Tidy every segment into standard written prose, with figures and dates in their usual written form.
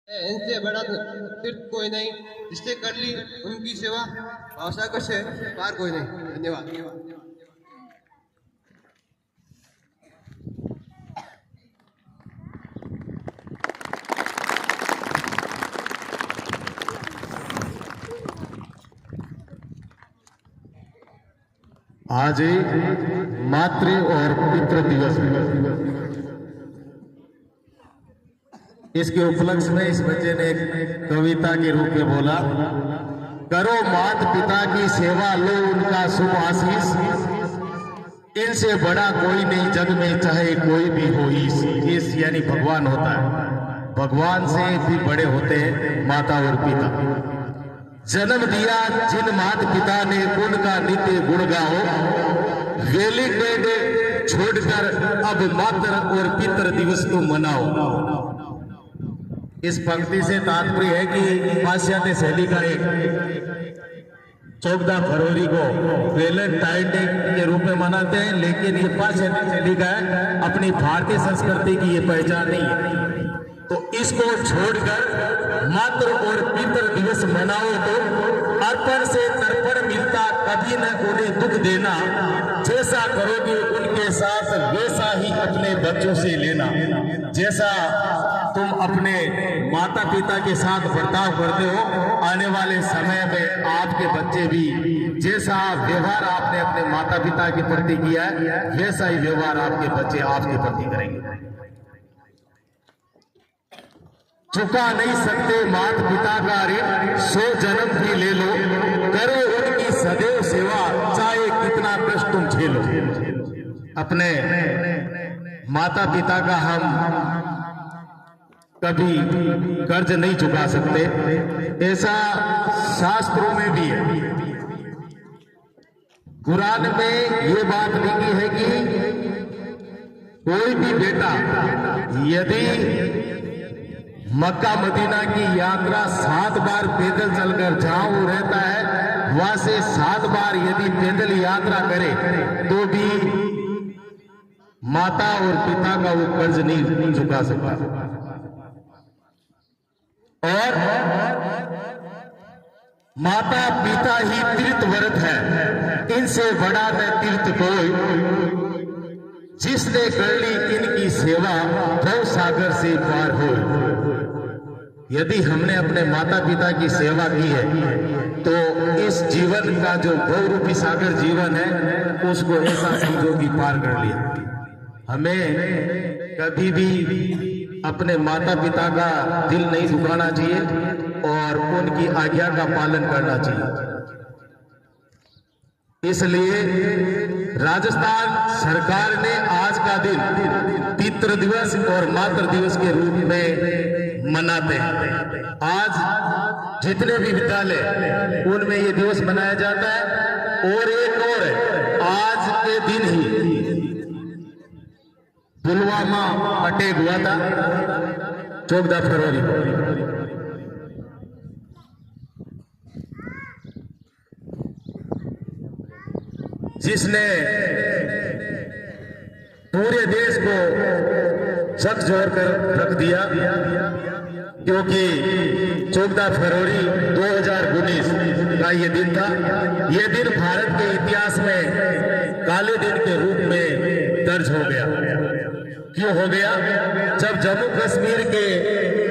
इनसे बड़ा तीर्थ कोई नहीं, जिसने कर ली उनकी सेवा भावसागर से पार कोई नहीं। धन्यवाद। आज मातृ और पितृ दिवस इसके उपलक्ष्य में इस बच्चे ने एक कविता के रूप में बोला, करो मात पिता की सेवा, लो उनका शुभ आशीष, इनसे बड़ा कोई नहीं जग में चाहे कोई भी हो। इस यानी भगवान होता है, भगवान से भी बड़े होते हैं माता और पिता। जन्म दिया जिन मात पिता ने उनका नित्य गुण गाओ, वेली ने छोड़कर अब मातृ और पितृ दिवस को मनाओ। इस पंक्ति से तात्पर्य है कि पाश्चात्य शैली का एक 14 फरवरी को वैलेंटाइन डे के रूप में मनाते हैं, लेकिन ये पाश्चात्य शैली का है, अपनी भारतीय संस्कृति की ये पहचान नहीं है। तो इसको छोड़कर मातृ और पितृ दिवस मनाओ तो अर्पण से तर्पण मिलता, कभी न उन्हें दुख देना, जैसा करोगे उनके साथ वैसा ही अपने बच्चों से लेना। जैसा तुम अपने माता पिता के साथ बर्ताव करते हो, आने वाले समय में आपके बच्चे भी जैसा व्यवहार आपने अपने माता पिता के प्रति किया है, वैसा ही व्यवहार आपके बच्चे आपके प्रति करेंगे। चुका नहीं सकते माता पिता का ऋण, 100 जन्म भी ले लो, करो उनकी सदैव सेवा, चाहे कितना कष्ट तुम झेलो। अपने माता पिता का हम कभी कर्ज नहीं चुका सकते, ऐसा शास्त्रों में भी है। कुरान में ये बात लिखी है कि कोई भी बेटा यदि मक्का मदीना की यात्रा 7 बार पैदल चलकर जहां वो रहता है, वहां से 7 बार यदि पैदल यात्रा करे तो भी माता और पिता का वो कर्ज नहीं चुका सकता। और माता पिता ही तीर्थ व्रत है, इनसे बड़ा न तीर्थ कोई, जिसने कर ली इनकी सेवा भव सागर से पार हो। यदि हमने अपने माता पिता की सेवा की है तो इस जीवन का जो भव रूपी सागर जीवन है, उसको ऐसा समझो कि पार कर लिया। हमें कभी भी अपने माता पिता का दिल नहीं दुखाना चाहिए और उनकी आज्ञा का पालन करना चाहिए। इसलिए राजस्थान सरकार ने आज का दिन पितृ दिवस और मातृ दिवस के रूप में मनाते हैं। आज जितने भी विद्यालय उनमें ये दिवस मनाया जाता है। और एक और है, आज के दिन ही पुलवामा अटैक हुआ था 14 फरवरी को। जिसने पूरे देश को झकझोर कर रख दिया, क्योंकि 14 फरवरी 2019 का ये दिन था। ये दिन भारत के इतिहास में काले दिन के रूप में दर्ज हो गया। क्यों हो गया? जब जम्मू कश्मीर के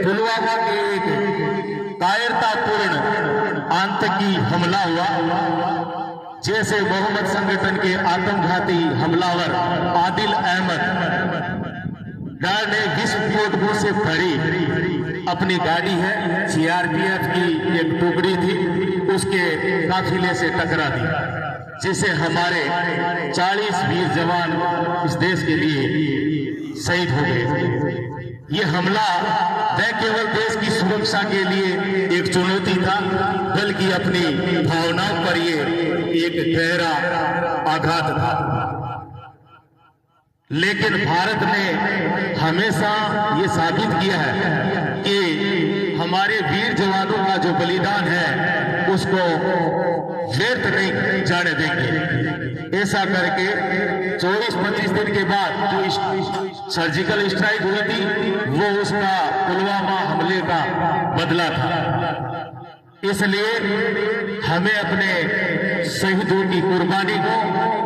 पुलवामा के एक कायरतापूर्ण आतंकी हमला हुआ, जैसे मोहम्मद संगठन के आत्मघाती हमलावर आदिल अहमद डार ने विस्फोटकों से भरी अपनी गाड़ी है, सीआरपीएफ की एक टुकड़ी थी, उसके काफिले से टकरा दी, जिससे हमारे 40 वीर जवान इस देश के लिए शहीद हो गए। ये हमला न केवल देश की सुरक्षा के लिए एक चुनौती था, बल्कि अपनी भावनाओं पर ये एक गहरा आघात था। लेकिन भारत ने हमेशा ये साबित किया है कि हमारे वीर जवानों का जो बलिदान है उसको व्यर्थ नहीं जाने देंगे। ऐसा करके 24-25 दिन के बाद जो सर्जिकल स्ट्राइक हुई थी वो उसका पुलवामा हमले का बदला था। इसलिए हमें अपने शहीदों की कुर्बानी को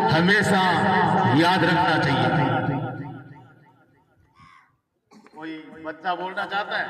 हमेशा याद रखना चाहिए। कोई बच्चा बोलना चाहता है?